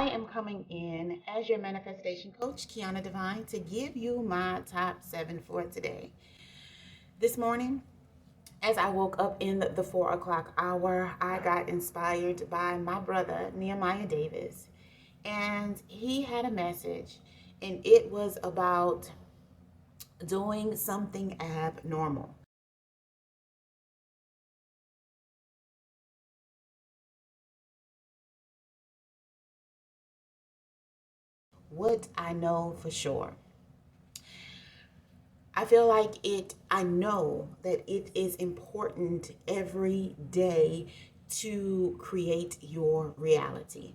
I am coming in as your manifestation coach, Keyonna Divine, to give you my top 7 for today. This morning, as I woke up in the 4 o'clock hour, I got inspired by my brother, Nehemiah Davis, and he had a message, and it was about doing something abnormal. What I know for sure. I feel like I know that it is important every day to create your reality.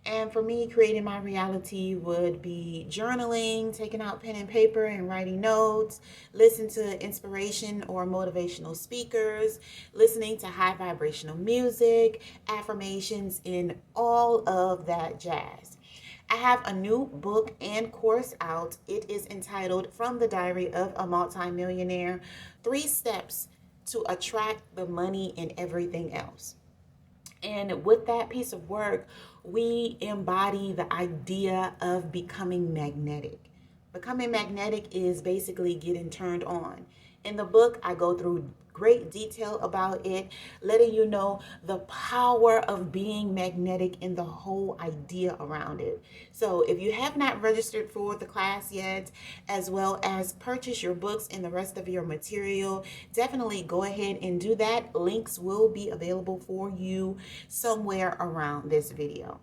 And for me, creating my reality would be journaling, taking out pen and paper and writing notes, listen to inspiration or motivational speakers, listening to high vibrational music, affirmations, and all of that jazz. I have a new book and course out. It is entitled From the Diary of a Multimillionaire: 3 Steps to Attract the Money and Everything Else. And with that piece of work, we embody the idea of becoming magnetic. Becoming magnetic is basically getting turned on. In the book, I go through great detail about it, letting you know the power of being magnetic and the whole idea around it. So if you have not registered for the class yet, as well as purchase your books and the rest of your material, definitely go ahead and do that. Links will be available for you somewhere around this video.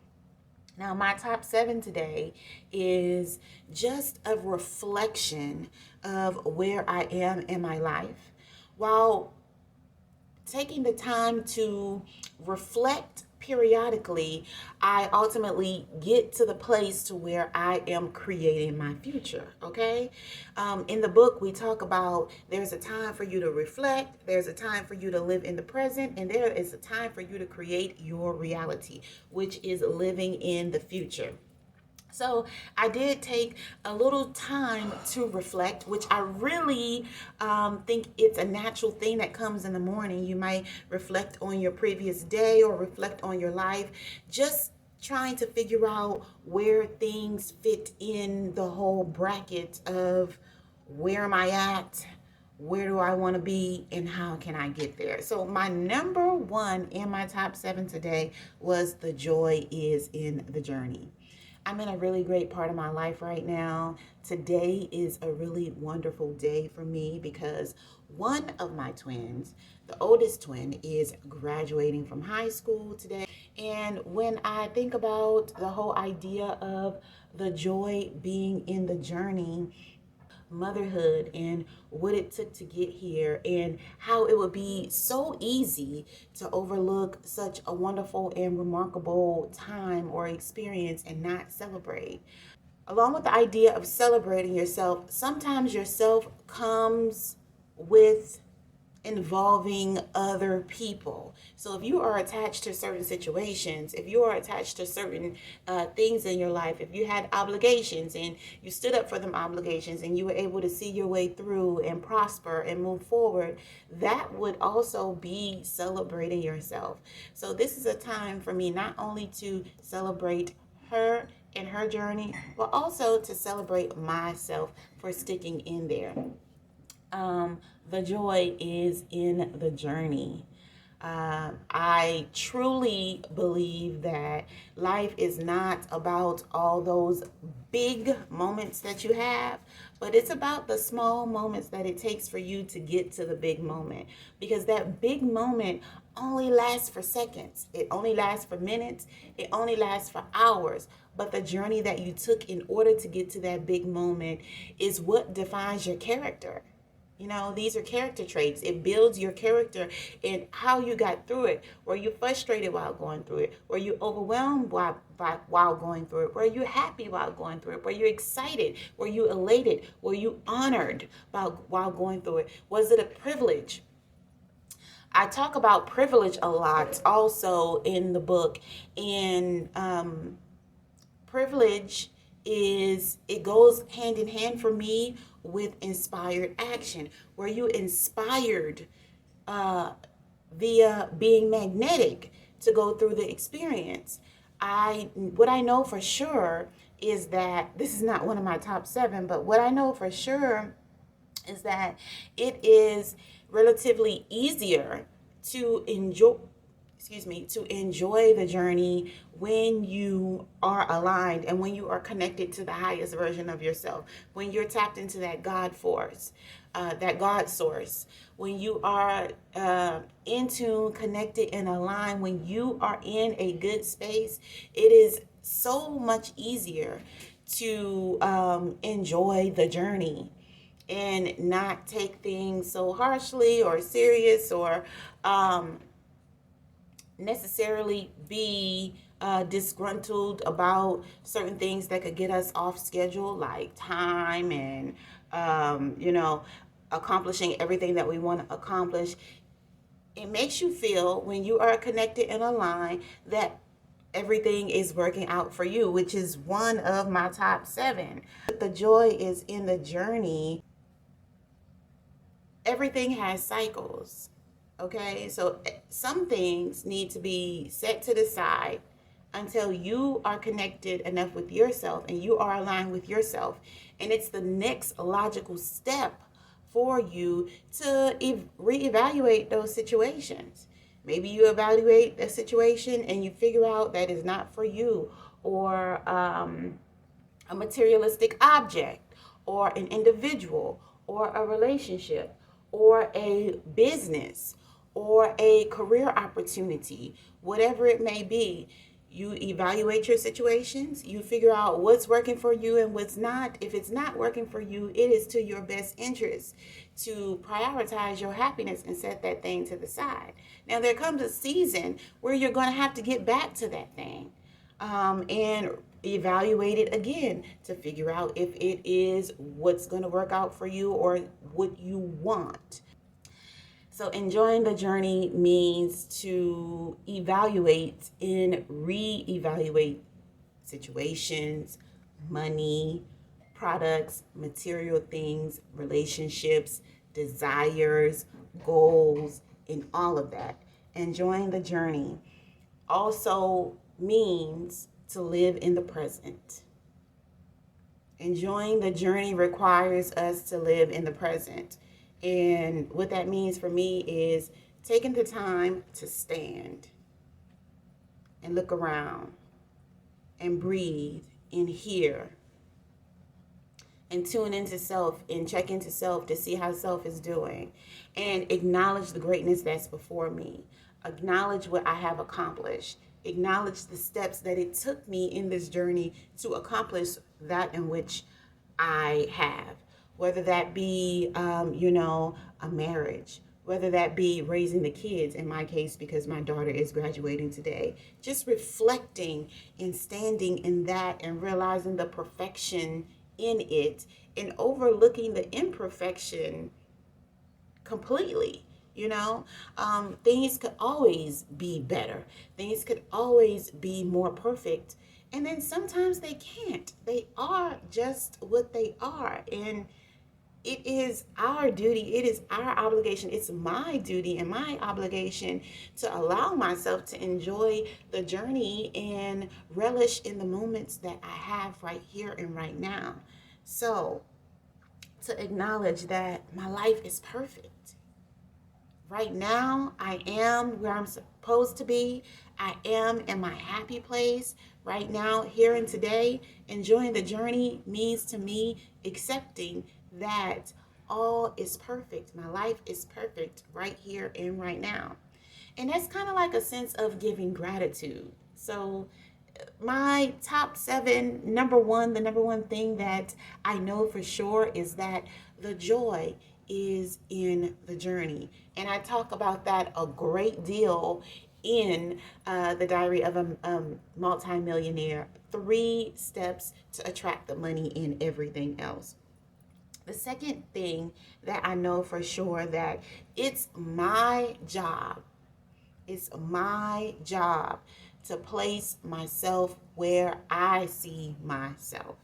Now, my top 7 today is just a reflection of where I am in my life, while taking the time to reflect periodically. I ultimately get to the place to where I am creating my future. Okay. In the book, we talk about there's a time for you to reflect, there's a time for you to live in the present, and there is a time for you to create your reality, which is living in the future. So I did take a little time to reflect, which I really think it's a natural thing that comes in the morning. You might reflect on your previous day or reflect on your life, just trying to figure out where things fit in the whole bracket of where am I at, where do I want to be, and how can I get there. So my number 1 in my top 7 today was the joy is in the journey. I'm in a really great part of my life right now. Today is a really wonderful day for me because one of my twins, the oldest twin, is graduating from high school today. And when I think about the whole idea of the joy being in the journey, motherhood and what it took to get here, and how it would be so easy to overlook such a wonderful and remarkable time or experience and not celebrate. Along with the idea of celebrating yourself, sometimes yourself comes with involving other people. So if you are attached to certain situations, if you are attached to certain things in your life, if you had obligations and you stood up for them obligations and you were able to see your way through and prosper and move forward, that would also be celebrating yourself. So this is a time for me not only to celebrate her and her journey, but also to celebrate myself for sticking in there. The joy is in the journey. I truly believe that life is not about all those big moments that you have, but it's about the small moments that it takes for you to get to the big moment. Because that big moment only lasts for seconds, it only lasts for minutes, it only lasts for hours. But the journey that you took in order to get to that big moment is what defines your character. You know, these are character traits. It builds your character and how you got through it. Were you frustrated while going through it? Were you overwhelmed while going through it? Were you happy while going through it? Were you excited? Were you elated? Were you honored while going through it? Was it a privilege? I talk about privilege a lot also in the book. And privilege it goes hand in hand for me with inspired action. Were you inspired uh, via being magnetic to go through the experience? What I know for sure is that this is not one of my top 7, but what I know for sure is that it is relatively easier to enjoy the journey when you are aligned and when you are connected to the highest version of yourself, when you're tapped into that God force, that God source, when you are in tune, connected, and aligned, when you are in a good space, it is so much easier to enjoy the journey and not take things so harshly or serious, or necessarily be disgruntled about certain things that could get us off schedule, like time and, accomplishing everything that we want to accomplish. It makes you feel, when you are connected and aligned, that everything is working out for you, which is one of my top 7. The joy is in the journey. Everything has cycles. Okay, so some things need to be set to the side until you are connected enough with yourself and you are aligned with yourself. And it's the next logical step for you to reevaluate those situations. Maybe you evaluate a situation and you figure out that it's not for you, or a materialistic object, or an individual, or a relationship, or a business, or a career opportunity, whatever it may be. You evaluate your situations, you figure out what's working for you and what's not. If it's not working for you, it is to your best interest to prioritize your happiness and set that thing to the side. Now, there comes a season where you're going to have to get back to that thing, and evaluate it again to figure out if it is what's going to work out for you or what you want. So enjoying the journey means to evaluate and reevaluate situations, money, products, material things, relationships, desires, goals, and all of that. Enjoying the journey also means to live in the present. Enjoying the journey requires us to live in the present. And what that means for me is taking the time to stand and look around and breathe and hear and tune into self and check into self to see how self is doing, and acknowledge the greatness that's before me. Acknowledge what I have accomplished. Acknowledge the steps that it took me in this journey to accomplish that in which I have. Whether that be, a marriage, whether that be raising the kids, in my case, because my daughter is graduating today. Just reflecting and standing in that and realizing the perfection in it and overlooking the imperfection completely. Things could always be better. Things could always be more perfect. And then sometimes they can't. They are just what they are. And it is our duty, it is our obligation, it's my duty and my obligation to allow myself to enjoy the journey and relish in the moments that I have right here and right now. So, to acknowledge that my life is perfect. Right now, I am where I'm supposed to be. I am in my happy place right now, here and today. Enjoying the journey means to me accepting that all is perfect. My life is perfect right here and right now. And that's kind of like a sense of giving gratitude. So my top 7, the number one thing that I know for sure is that the joy is in the journey. And I talk about that a great deal in the Diary of a Multimillionaire, 3 steps to attract the money in everything else. The second thing that I know for sure, that it's my job to place myself where I see myself.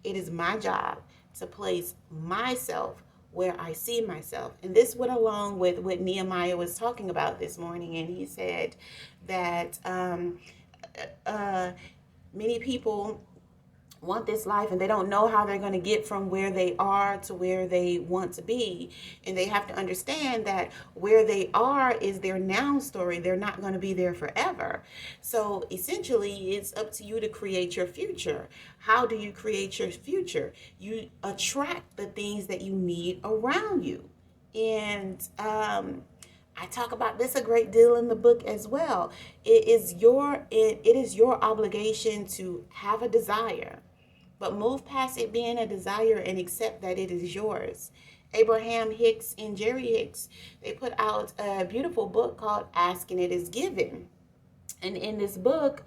It is my job to place myself where I see myself. And this went along with what Nehemiah was talking about this morning. And he said that many people want this life and they don't know how they're going to get from where they are to where they want to be. And they have to understand that where they are is their now story. They're not going to be there forever. So essentially, it's up to you to create your future. How do you create your future? You attract the things that you need around you. And I talk about this a great deal in the book as well. It is your obligation to have a desire, but move past it being a desire and accept that it is yours. Abraham Hicks and Jerry Hicks, they put out a beautiful book called Ask and It Is Given. And in this book,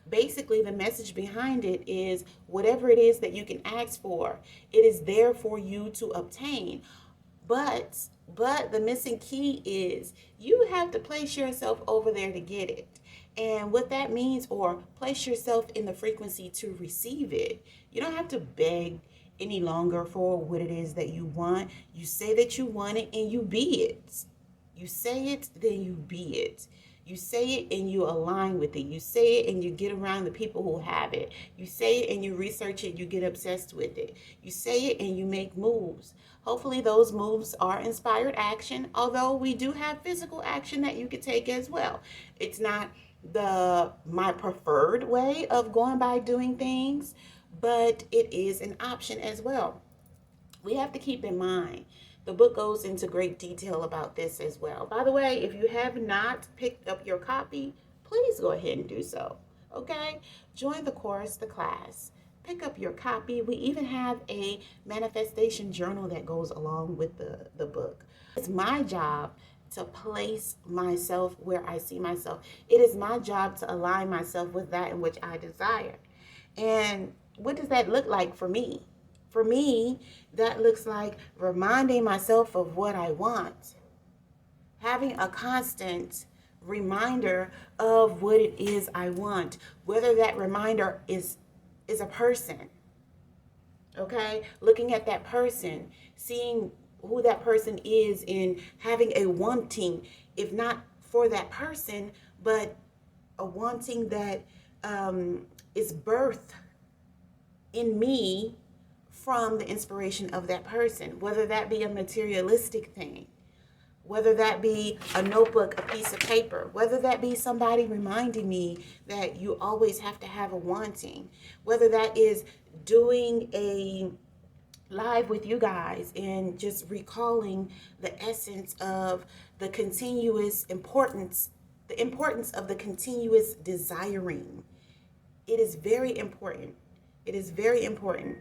basically the message behind it is whatever it is that you can ask for, it is there for you to obtain. But the missing key is you have to place yourself over there to get it. And what that means, or place yourself in the frequency to receive it. You don't have to beg any longer for what it is that you want. You say that you want it and you be it. You say it, then you be it. You say it and you align with it. You say it and you get around the people who have it. You say it and you research it, you get obsessed with it. You say it and you make moves. Hopefully those moves are inspired action, although we do have physical action that you could take as well. It's not my preferred way of going by doing things, but it is an option as well. We have to keep in mind, the book goes into great detail about this as well. By the way, if you have not picked up your copy, please go ahead and do so. Okay? Join the course, the class. Pick up your copy. We even have a manifestation journal that goes along with the book. It's my job to place myself where I see myself. It is my job to align myself with that in which I desire. And what does that look like for me? For me, that looks like reminding myself of what I want. Having a constant reminder of what it is I want. Whether that reminder is a person. Okay? Looking at that person, seeing who that person is, and having a wanting, if not for that person, but a wanting that is birthed in me from the inspiration of that person, whether that be a materialistic thing, whether that be a notebook, a piece of paper, whether that be somebody reminding me that you always have to have a wanting, whether that is doing a live with you guys and just recalling the essence of the continuous importance, the importance of the continuous desiring. It is very important. It is very important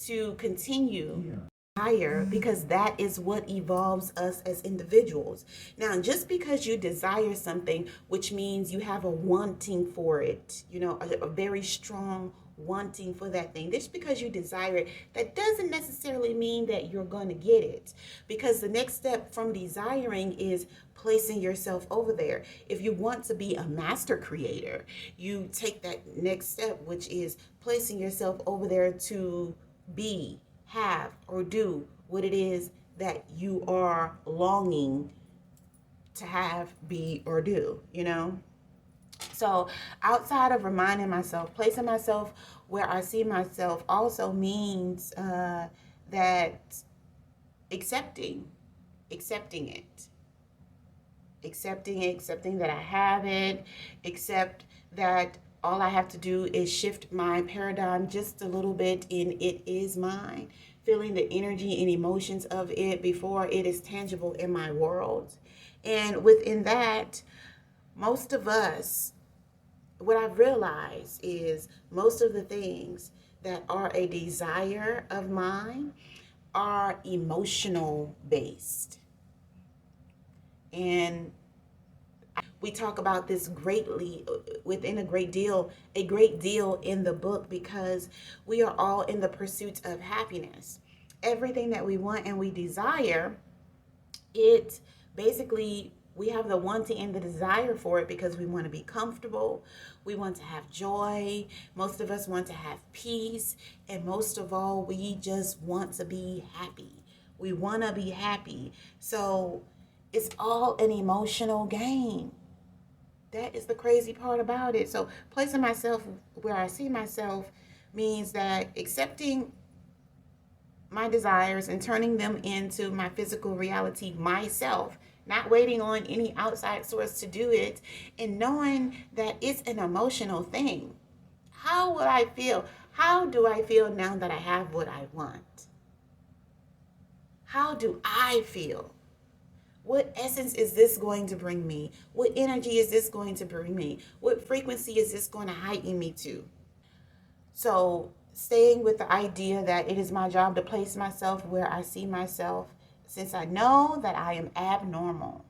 to continue desire, because that is what evolves us as individuals. Now, just because you desire something, which means you have a wanting for it, a very strong wanting for that thing, just because you desire it, that doesn't necessarily mean that you're going to get it, because the next step from desiring is placing yourself over there. If you want to be a master creator, you take that next step, which is placing yourself over there to be, have, or do what it is that you are longing to have, be, or do, So outside of reminding myself, placing myself where I see myself also means that accepting it. Accepting that I have it, accept that all I have to do is shift my paradigm just a little bit and it is mine. Feeling the energy and emotions of it before it is tangible in my world. And within that, most of us, what I've realized is most of the things that are a desire of mine are emotional based. And we talk about this greatly within a great deal in the book, because we are all in the pursuit of happiness. Everything that we want and we desire, it basically, we have the wanting and the desire for it because we want to be comfortable. We want to have joy. Most of us want to have peace. And most of all, we just want to be happy. We want to be happy. So it's all an emotional game. That is the crazy part about it. So placing myself where I see myself means that accepting my desires and turning them into my physical reality myself, not waiting on any outside source to do it, and knowing that it's an emotional thing. How will I feel? How do I feel now that I have what I want? How do I feel? What essence is this going to bring me? What energy is this going to bring me? What frequency is this going to heighten me to? So, staying with the idea that it is my job to place myself where I see myself, since I know that I am abnormal.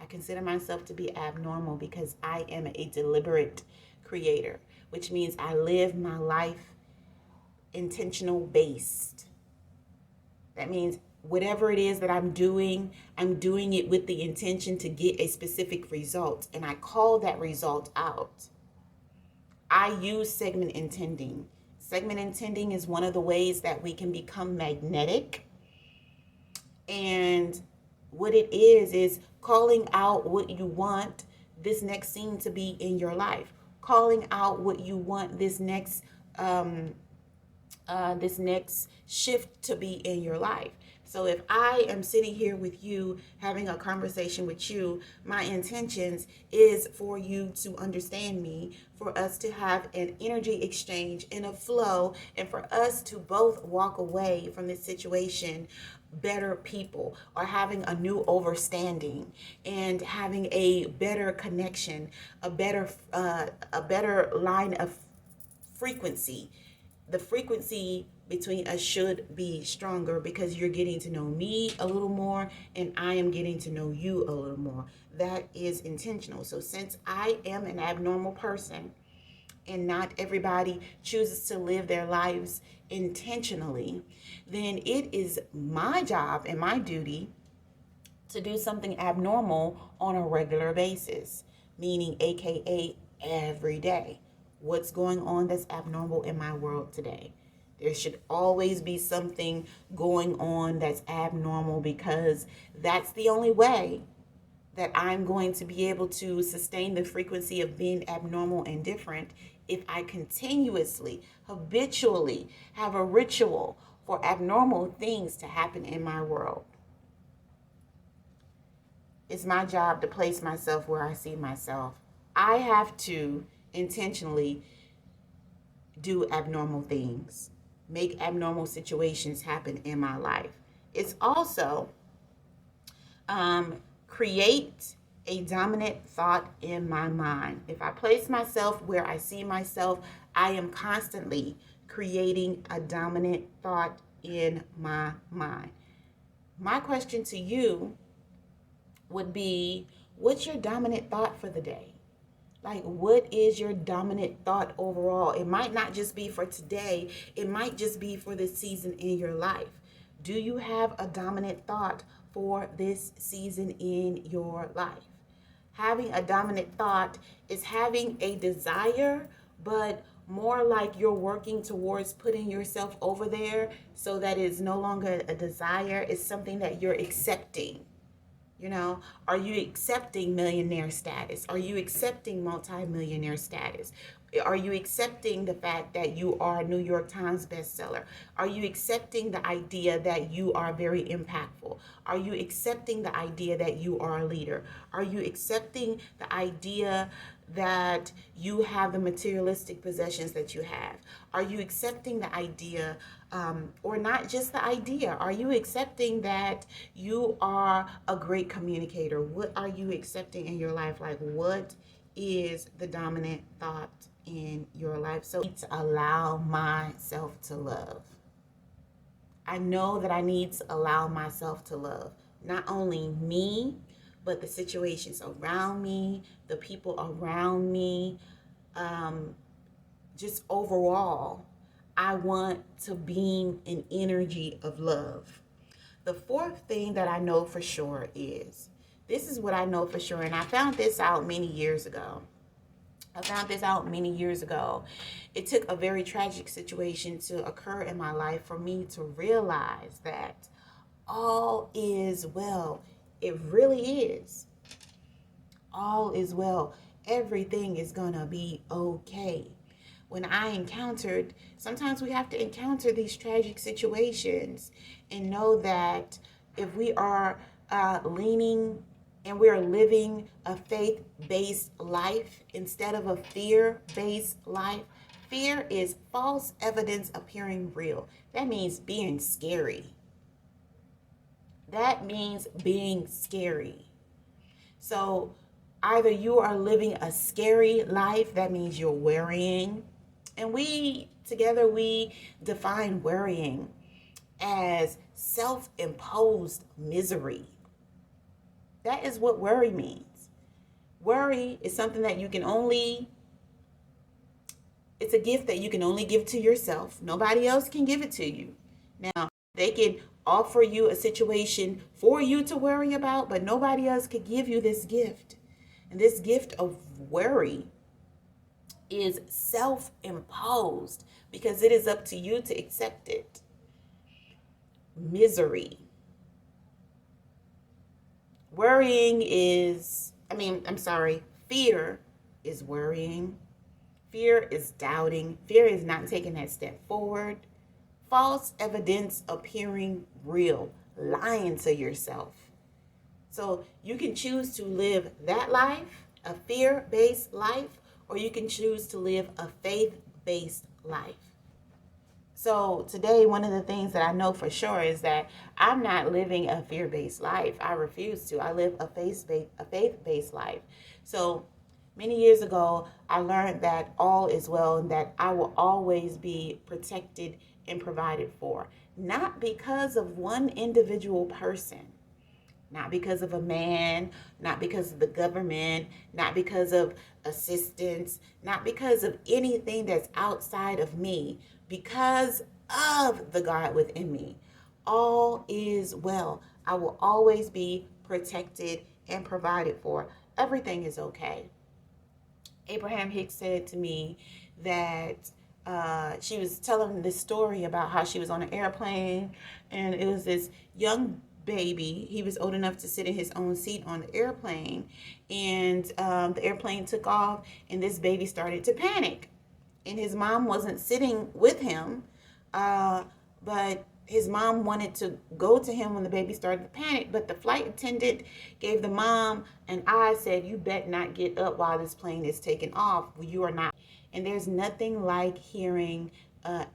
I consider myself to be abnormal because I am a deliberate creator, which means I live my life intentional based. That means whatever it is that I'm doing it with the intention to get a specific result, and I call that result out. I use segment intending. Segment intending is one of the ways that we can become magnetic. And what it is calling out what you want this next scene to be in your life. Calling out what you want this next shift to be in your life. So if I am sitting here with you, having a conversation with you, my intentions is for you to understand me, for us to have an energy exchange and a flow, and for us to both walk away from this situation better people, or having a new overstanding and having a better connection, a better line of frequency. The frequency between us should be stronger because you're getting to know me a little more and I am getting to know you a little more. That is intentional. So since I am an abnormal person and not everybody chooses to live their lives intentionally, then it is my job and my duty to do something abnormal on a regular basis, meaning AKA every day. What's going on that's abnormal in my world today? There should always be something going on that's abnormal, because that's the only way that I'm going to be able to sustain the frequency of being abnormal and different if I continuously, habitually have a ritual for abnormal things to happen in my world. It's my job to place myself where I see myself. I have to intentionally do abnormal things, make abnormal situations happen in my life. It's also create a dominant thought in my mind. If I place myself where I see myself, I am constantly creating a dominant thought in my mind. My question to you would be, what's your dominant thought for the day? Like, what is your dominant thought overall? It might not just be for today. It might just be for this season in your life. Do you have a dominant thought for this season in your life? Having a dominant thought is having a desire, but more like you're working towards putting yourself over there so that it's no longer a desire. It's something that you're accepting. You know, are you accepting millionaire status? Are you accepting multi-millionaire status? Are you accepting the fact that you are a New York Times bestseller? Are you accepting the idea that you are very impactful? Are you accepting the idea that you are a leader? Are you accepting the idea that you have the materialistic possessions that you have? Are you accepting the idea, or not just the idea, are you accepting that you are a great communicator? What are you accepting in your life? Like, what is the dominant thought in your life? So I need to allow myself to love. I know that I need to allow myself to love not only me, but the situations around me, the people around me, just overall. I want to beam an energy of love. The fourth thing that I know for sure is, this is what I know for sure, and I found this out many years ago. It took a very tragic situation to occur in my life for me to realize that all is well. It really is. All is well. everything is gonna be okay. When sometimes we have to encounter these tragic situations and know that if we are leaning and we are living a faith-based life instead of a fear-based life. Fear is false evidence appearing real. That means being scary. That means being scary. So either you are living a scary life, that means you're worrying. And we define worrying as self-imposed misery. That is what worry means. Worry is something that it's a gift that you can only give to yourself. Nobody else can give it to you. Now, they can offer you a situation for you to worry about, but nobody else could give you this gift. And this gift of worry is self-imposed because it is up to you to accept it. Misery. Fear is worrying. Fear is doubting. Fear is not taking that step forward. False evidence appearing real. Lying to yourself. So you can choose to live that life, a fear-based life, or you can choose to live a faith-based life. So today, one of the things that I know for sure is that I'm not living a fear-based life. I refuse to. I live a faith-based life. So many years ago, I learned that all is well and that I will always be protected and provided for. Not because of one individual person, not because of a man, not because of the government, not because of assistance, not because of anything that's outside of me, because of the God within me. All is well. I will always be protected and provided for. Everything is okay. Abraham Hicks said to me that she was telling this story about how she was on an airplane and it was this young baby. He was old enough to sit in his own seat on the airplane, and the airplane took off and this baby started to panic, and his mom wasn't sitting with him, but his mom wanted to go to him when the baby started to panic, but the flight attendant gave the mom an eye, said, "You bet not get up while this plane is taking off. You are not." And there's nothing like hearing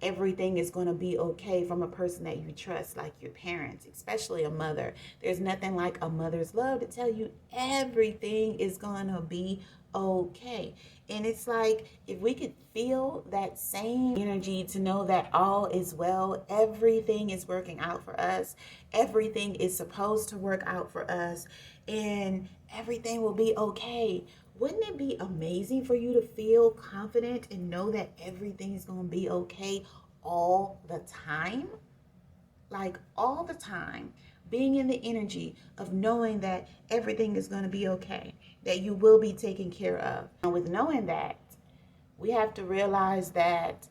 everything is going to be okay from a person that you trust, like your parents, especially a mother. There's nothing like a mother's love to tell you everything is going to be okay. And it's like if we could feel that same energy to know that all is well, everything is working out for us, everything is supposed to work out for us, and everything will be okay. Wouldn't it be amazing for you to feel confident and know that everything is going to be okay all the time? Like all the time, being in the energy of knowing that everything is going to be okay, that you will be taken care of. And with knowing that, we have to realize that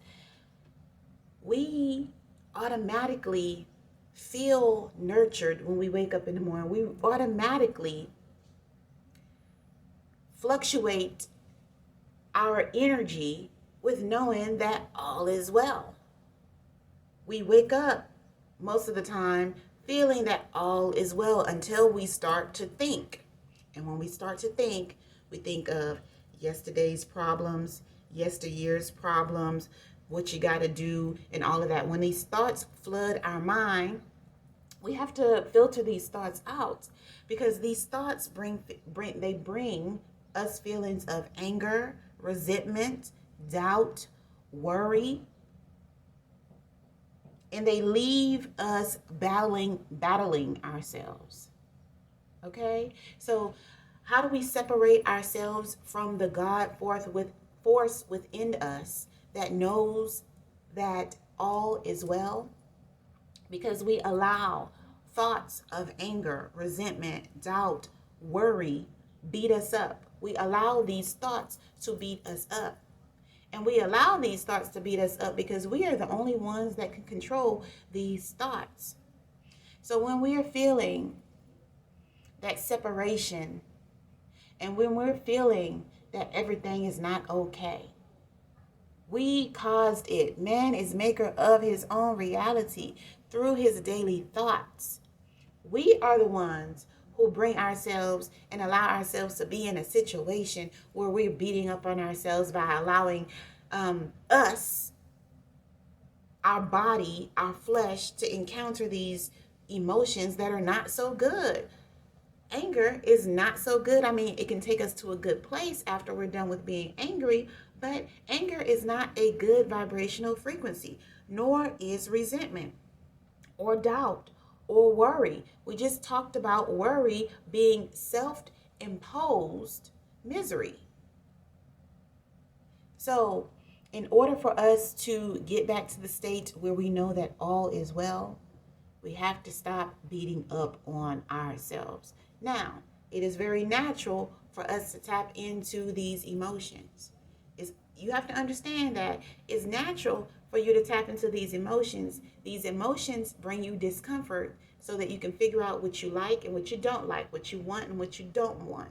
we automatically feel nurtured when we wake up in the morning. We automatically fluctuate our energy with knowing that all is well. We wake up most of the time feeling that all is well until we start to think. And when we start to think, we think of yesterday's problems, yesteryear's problems, what you got to do, and all of that. When these thoughts flood our mind, we have to filter these thoughts out, because these thoughts bring us feelings of anger, resentment, doubt, worry, and they leave us battling ourselves. Okay? So how do we separate ourselves from the God force within us that knows that all is well? Because we allow thoughts of anger, resentment, doubt, worry beat us up. We allow these thoughts to beat us up. And we allow these thoughts to beat us up because we are the only ones that can control these thoughts. So when we are feeling that separation, and when we're feeling that everything is not okay. We caused it. Man is maker of his own reality through his daily thoughts. We are the ones who bring ourselves and allow ourselves to be in a situation where we're beating up on ourselves by allowing us, our body, our flesh, to encounter these emotions that are not so good. Anger is not so good. I mean, it can take us to a good place after we're done with being angry, but anger is not a good vibrational frequency, nor is resentment or doubt or worry. We just talked about worry being self-imposed misery. So, in order for us to get back to the state where we know that all is well, we have to stop beating up on ourselves. Now, it is very natural for us to tap into these emotions. You have to understand that it's natural for you to tap into these emotions. These emotions bring you discomfort so that you can figure out what you like and what you don't like, what you want and what you don't want.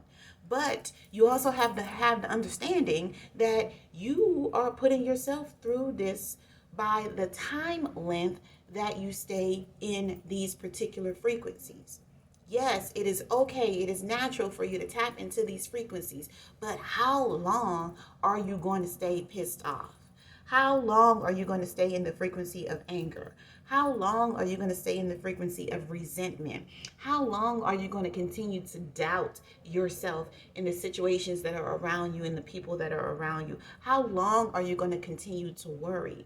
But you also have to have the understanding that you are putting yourself through this by the time length that you stay in these particular frequencies. Yes, it is okay. It is natural for you to tap into these frequencies. But how long are you going to stay pissed off? How long are you going to stay in the frequency of anger? How long are you going to stay in the frequency of resentment? How long are you going to continue to doubt yourself in the situations that are around you and the people that are around you? How long are you going to continue to worry?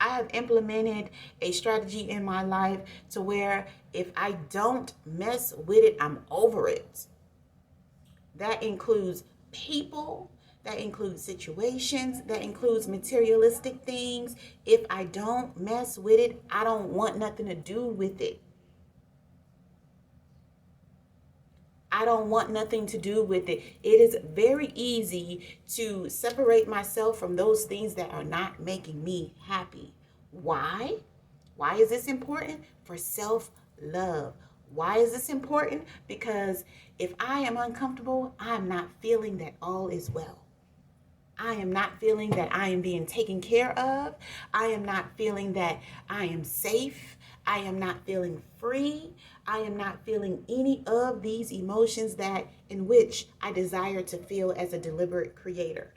I have implemented a strategy in my life to where if I don't mess with it, I'm over it. That includes people, that includes situations, that includes materialistic things. If I don't mess with it, I don't want nothing to do with it. I don't want nothing to do with it. It is very easy to separate myself from those things that are not making me happy. Why? Why is this important? For self-love. Why is this important? Because if I am uncomfortable, I'm not feeling that all is well. I am not feeling that I am being taken care of. I am not feeling that I am safe. I am not feeling free. I am not feeling any of these emotions that in which I desire to feel as a deliberate creator.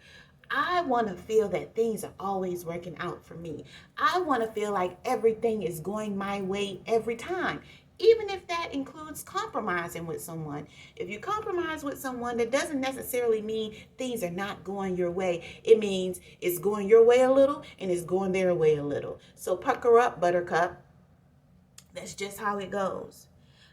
I want to feel that things are always working out for me. I want to feel like everything is going my way every time, even if that includes compromising with someone. If you compromise with someone, that doesn't necessarily mean things are not going your way. It means it's going your way a little and it's going their way a little. So pucker up, buttercup. That's just how it goes.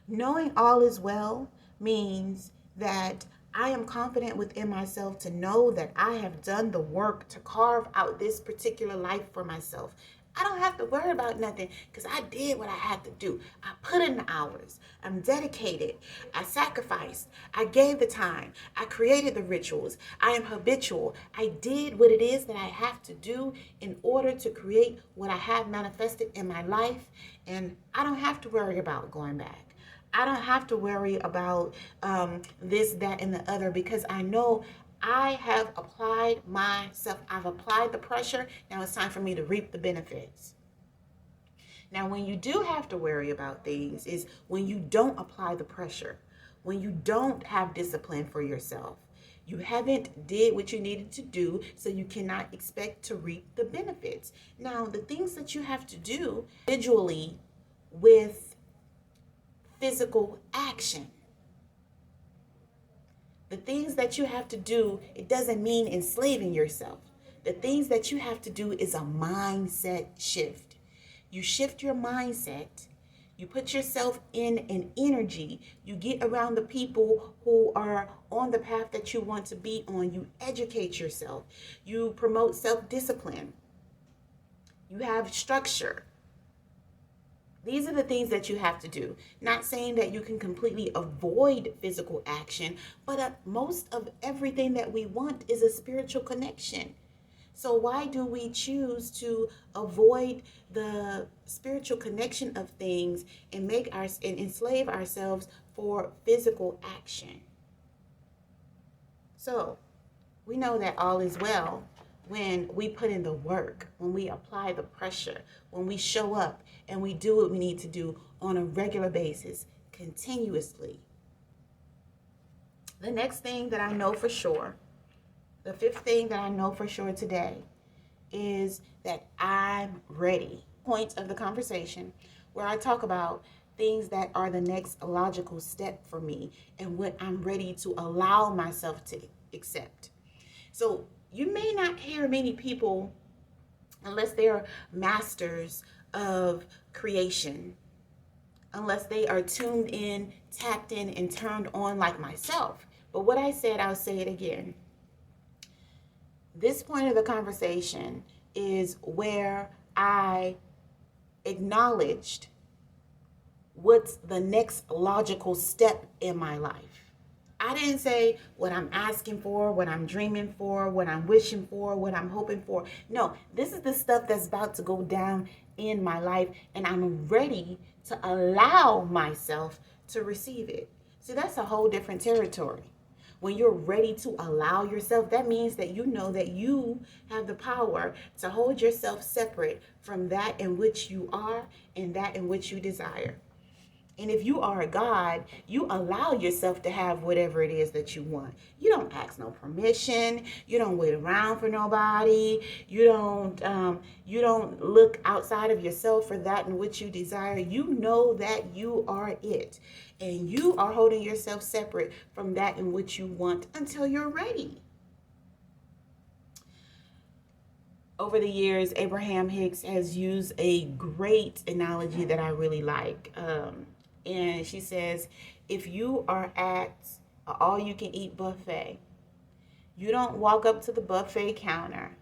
Knowing all is well means that I am confident within myself to know that I have done the work to carve out this particular life for myself. I don't have to worry about nothing because I did what I had to do. I put in the hours. I'm dedicated. I sacrificed. I gave the time. I created the rituals. I am habitual. I did what it is that I have to do in order to create what I have manifested in my life. And I don't have to worry about going back. I don't have to worry about this, that, and the other because I know I have applied myself. I've applied the pressure. Now it's time for me to reap the benefits. Now, when you do have to worry about things is when you don't apply the pressure, when you don't have discipline for yourself. You haven't did what you needed to do, so you cannot expect to reap the benefits. Now, the things that you have to do individually with physical action. The things that you have to do, it doesn't mean enslaving yourself. The things that you have to do is a mindset shift. You shift your mindset. You put yourself in an energy. You get around the people who are on the path that you want to be on. You educate yourself. You promote self-discipline. You have structure. These are the things that you have to do. Not saying that you can completely avoid physical action, but most of everything that we want is a spiritual connection. So why do we choose to avoid the spiritual connection of things and and enslave ourselves for physical action? So we know that all is well when we put in the work, when we apply the pressure, when we show up and we do what we need to do on a regular basis, continuously. The next thing that I know for sure, the fifth thing that I know for sure today, is that I'm ready. Point of the conversation where I talk about things that are the next logical step for me and what I'm ready to allow myself to accept. So you may not hear many people, unless they're masters of creation, unless they are tuned in, tapped in, and turned on like myself. But what I said, I'll say it again. This point of the conversation is where I acknowledged what's the next logical step in my life. I didn't say what I'm asking for, what I'm dreaming for, what I'm wishing for, what I'm hoping for. No, this is the stuff that's about to go down in my life, and I'm ready to allow myself to receive it. See, that's a whole different territory. When you're ready to allow yourself, that means that you know that you have the power to hold yourself separate from that in which you are and that in which you desire. And if you are a God, you allow yourself to have whatever it is that you want. You don't ask no permission. You don't wait around for nobody. You don't look outside of yourself for that in which you desire. You know that you are it, and you are holding yourself separate from that in which you want until you're ready. Over the years, Abraham Hicks has used a great analogy that I really like. And she says, if you are at an all-you-can-eat buffet, you don't walk up to the buffet counter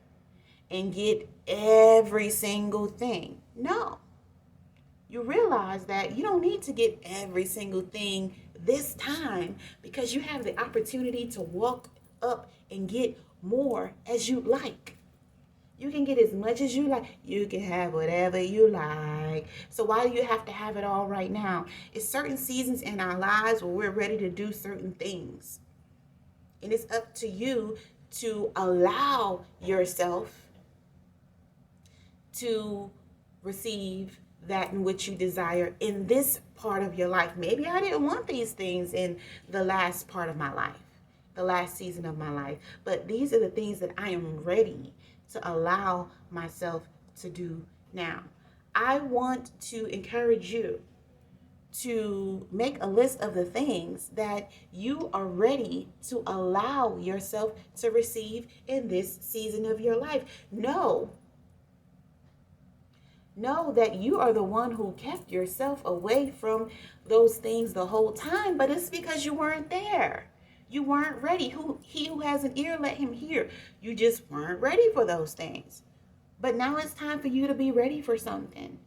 and get every single thing. No. You realize that you don't need to get every single thing this time because you have the opportunity to walk up and get more as you like. You can get as much as you like. You can have whatever you like. So why do you have to have it all right now? It's certain seasons in our lives where we're ready to do certain things. And it's up to you to allow yourself to receive that in which you desire in this part of your life. Maybe I didn't want these things in the last part of my life, the last season of my life. But these are the things that I am ready to allow myself to do now. I want to encourage you to make a list of the things that you are ready to allow yourself to receive in this season of your life. Know that you are the one who kept yourself away from those things the whole time, but it's because you weren't there. You weren't ready. He who has an ear, let him hear. You just weren't ready for those things. But now it's time for you to be ready for something.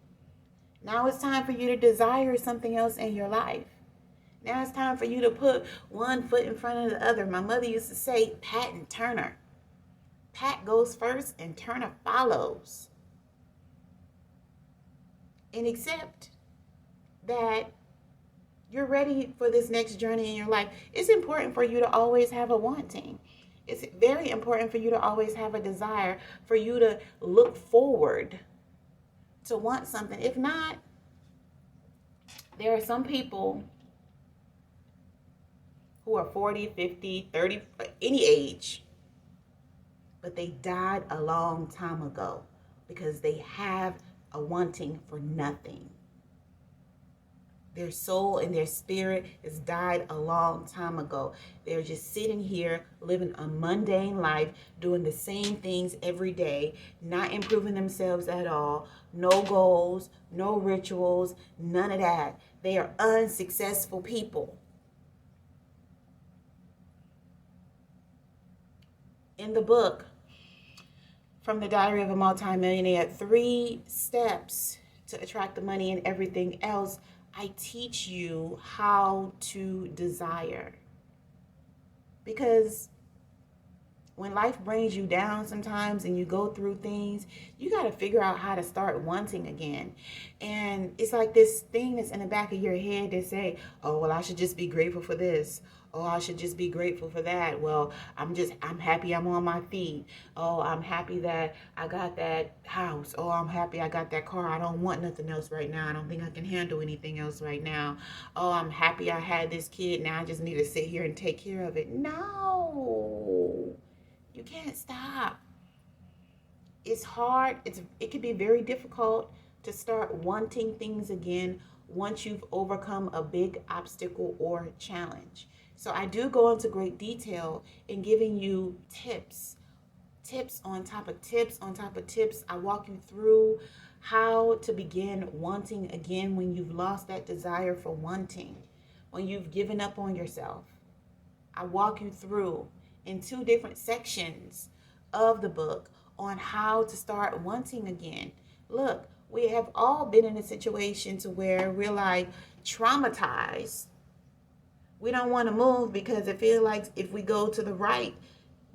Now it's time for you to desire something else in your life. Now it's time for you to put one foot in front of the other. My mother used to say, pat and Turner. Pat goes first and Turner follows. And accept that you're ready for this next journey in your life. It's important for you to always have a wanting. It's very important for you to always have a desire, for you to look forward to want something. If not, there are some people who are 40, 50, 30, any age, but they died a long time ago because they have a wanting for nothing. Their soul and their spirit has died a long time ago. They're just sitting here living a mundane life, doing the same things every day, not improving themselves at all. No goals, no rituals, none of that. They are unsuccessful people. In the book, From the Diary of a Multimillionaire, 3 steps to attract the money and everything else, I teach you how to desire. Because when life brings you down sometimes and you go through things, you got to figure out how to start wanting again. And it's like this thing that's in the back of your head that say, oh, well, I should just be grateful for this. Oh, I should just be grateful for that. Well, I'm happy I'm on my feet. Oh, I'm happy that I got that house. Oh, I'm happy I got that car. I don't want nothing else right now. I don't think I can handle anything else right now. Oh, I'm happy I had this kid. Now I just need to sit here and take care of it. No, you can't stop. It's hard. It can be very difficult to start wanting things again once you've overcome a big obstacle or challenge. So I do go into great detail in giving you tips on top of tips on top of tips. I walk you through how to begin wanting again when you've lost that desire for wanting, when you've given up on yourself. I walk you through in 2 different sections of the book on how to start wanting again. Look, we have all been in a situation to where we're like traumatized. We don't want to move because it feels like if we go to the right,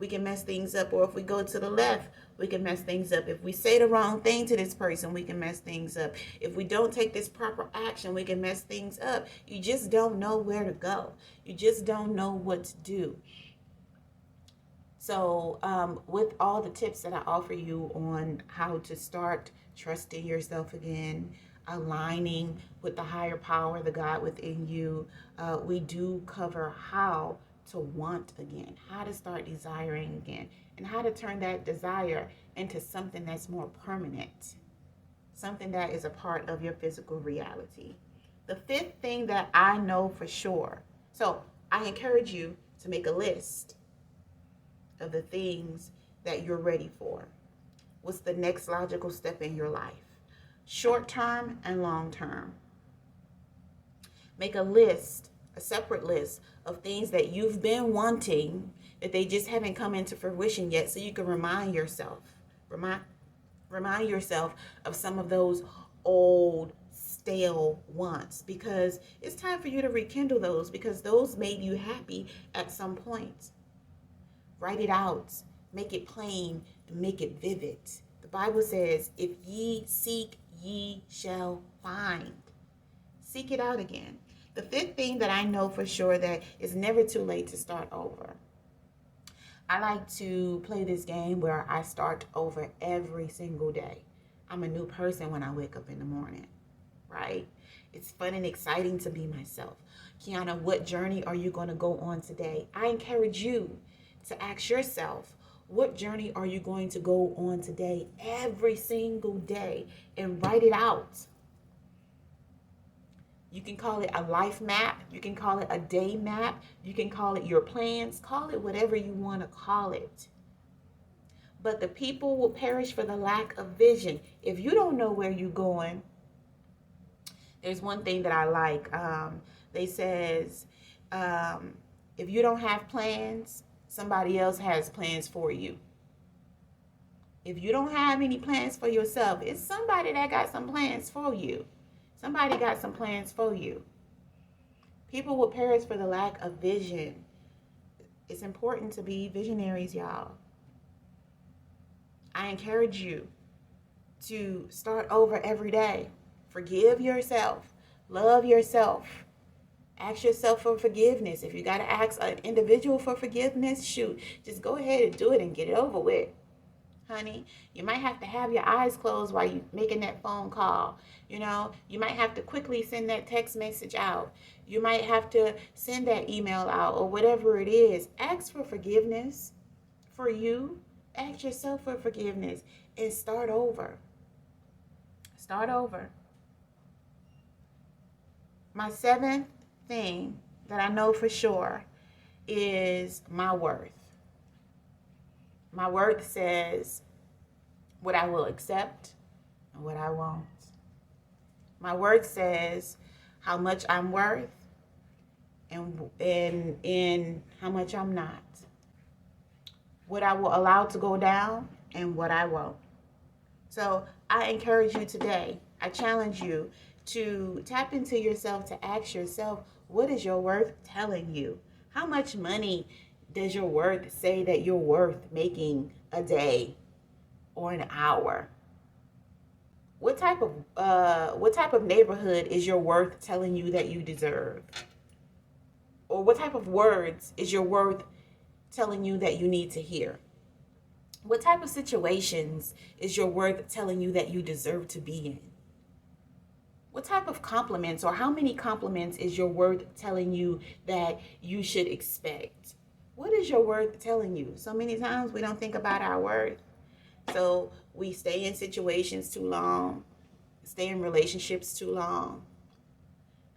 we can mess things up. Or if we go to the left, we can mess things up. If we say the wrong thing to this person, we can mess things up. If we don't take this proper action, we can mess things up. You just don't know where to go. You just don't know what to do. So with all the tips that I offer you on how to start trusting yourself again, aligning with the higher power, the God within you, we do cover how to want again, how to start desiring again, and how to turn that desire into something that's more permanent, something that is a part of your physical reality. The 5th thing that I know for sure, so I encourage you to make a list of the things that you're ready for. What's the next logical step in your life? Short term and long term. Make a list, a separate list of things that you've been wanting that they just haven't come into fruition yet, so you can remind yourself of some of those old stale wants, because it's time for you to rekindle those, because those made you happy at some point. Write it out, make it plain, and make it vivid. The Bible says, if ye seek, ye shall find. Seek it out again. The 5th thing that I know for sure that it's never too late to start over. I like to play this game where I start over every single day. I'm a new person when I wake up in the morning, right? It's fun and exciting to be myself. Keyonna, what journey are you going to go on today? I encourage you to ask yourself, what journey are you going to go on today, every single day, and write it out. You can call it a life map. You can call it a day map. You can call it your plans. Call it whatever you want to call it. But the people will perish for the lack of vision. If you don't know where you're going, there's one thing that I like. They says, if you don't have plans, somebody else has plans for you. If you don't have any plans for yourself, it's somebody that got some plans for you. Somebody got some plans for you. People will perish for the lack of vision. It's important to be visionaries, y'all. I encourage you to start over every day. Forgive yourself. Love yourself. Ask yourself for forgiveness. If you got to ask an individual for forgiveness, shoot, just go ahead and do it and get it over with. Honey, you might have to have your eyes closed while you're making that phone call. You know, you might have to quickly send that text message out. You might have to send that email out, or whatever it is. Ask for forgiveness for you. Ask yourself for forgiveness and start over. Start over. My 7th thing that I know for sure is my worth. My worth says what I will accept and what I won't. My worth says how much I'm worth and how much I'm not. What I will allow to go down and what I won't. So I encourage you today, I challenge you to tap into yourself, to ask yourself, what is your worth telling you? How much money Does your worth say that you're worth making a day or an hour? What type of neighborhood is your worth telling you that you deserve? Or what type of words is your worth telling you that you need to hear? What type of situations is your worth telling you that you deserve to be in? What type of compliments or how many compliments is your worth telling you that you should expect? What is your worth telling you? So many times we don't think about our worth. So we stay in situations too long, stay in relationships too long,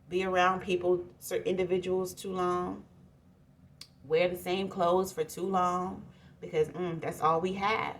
be around people, certain individuals too long, wear the same clothes for too long because that's all we have,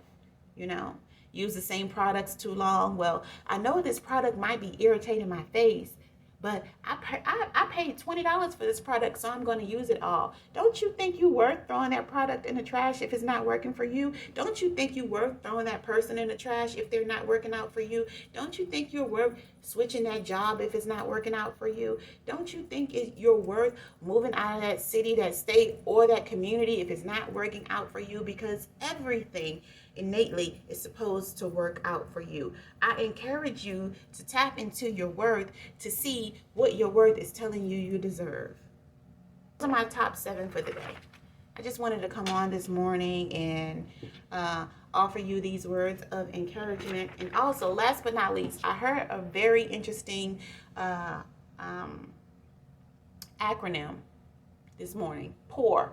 you know. Use the same products too long. Well, I know this product might be irritating my face, but I paid $20 for this product, so I'm going to use it all. Don't you think you're worth throwing that product in the trash if it's not working for you? Don't you think you're worth throwing that person in the trash if they're not working out for you? Don't you think you're worth switching that job if it's not working out for you? Don't you think you're worth moving out of that city, that state, or that community if it's not working out for you? Because everything innately is supposed to work out for you. I encourage you to tap into your worth to see what your worth is telling you you deserve. Those are my top 7 for the day. I just wanted to come on this morning and offer you these words of encouragement. And also, last but not least, I heard a very interesting acronym this morning. POUR.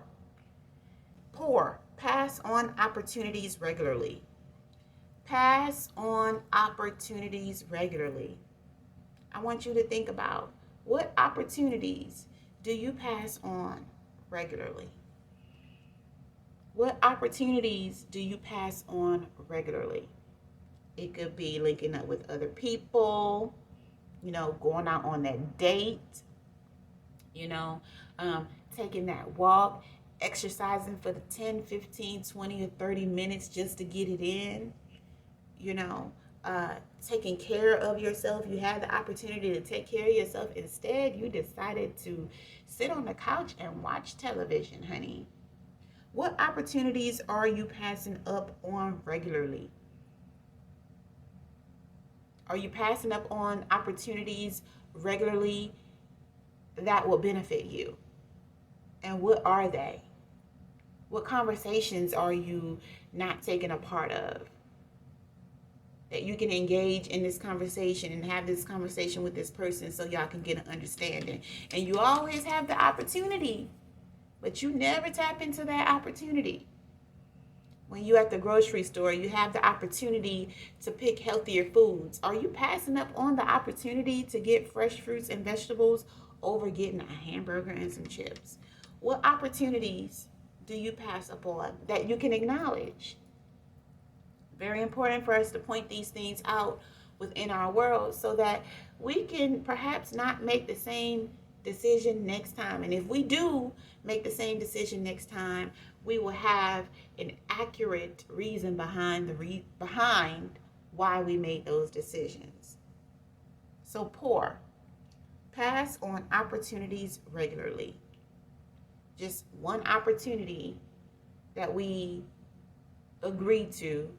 POUR. Pass on opportunities regularly. Pass on opportunities regularly. I want you to think about, what opportunities do you pass on regularly? What opportunities do you pass on regularly? It could be linking up with other people, going out on that date, taking that walk, exercising for the 10, 15, 20, or 30 minutes just to get it in, taking care of yourself. You had the opportunity to take care of yourself. Instead, you decided to sit on the couch and watch television, honey. What opportunities are you passing up on regularly? Are you passing up on opportunities regularly that will benefit you? And what are they? What conversations are you not taking a part of? That you can engage in this conversation and have this conversation with this person so y'all can get an understanding. And you always have the opportunity, but you never tap into that opportunity. When you're at the grocery store, you have the opportunity to pick healthier foods. Are you passing up on the opportunity to get fresh fruits and vegetables over getting a hamburger and some chips? What opportunities do you pass up on that you can acknowledge? Very important for us to point these things out within our world so that we can perhaps not make the same decision next time. And if we do make the same decision next time, we will have an accurate reason behind why we made those decisions. So POUR. Pass on opportunities regularly. Just one opportunity that we agree to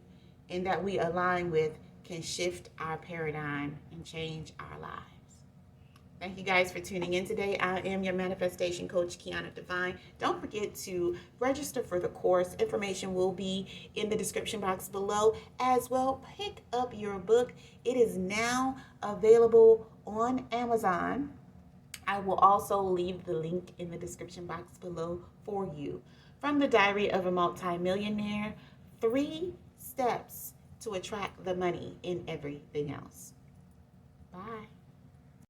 and that we align with can shift our paradigm and change our lives. Thank you guys for tuning in today. I am your manifestation coach, Keyonna Divine. Don't forget to register for the course. Information will be in the description box below. As well, pick up your book. It is now available on Amazon. I will also leave the link in the description box below for you. From the Diary of a Multimillionaire, 3 steps to attract the money in everything else. Bye.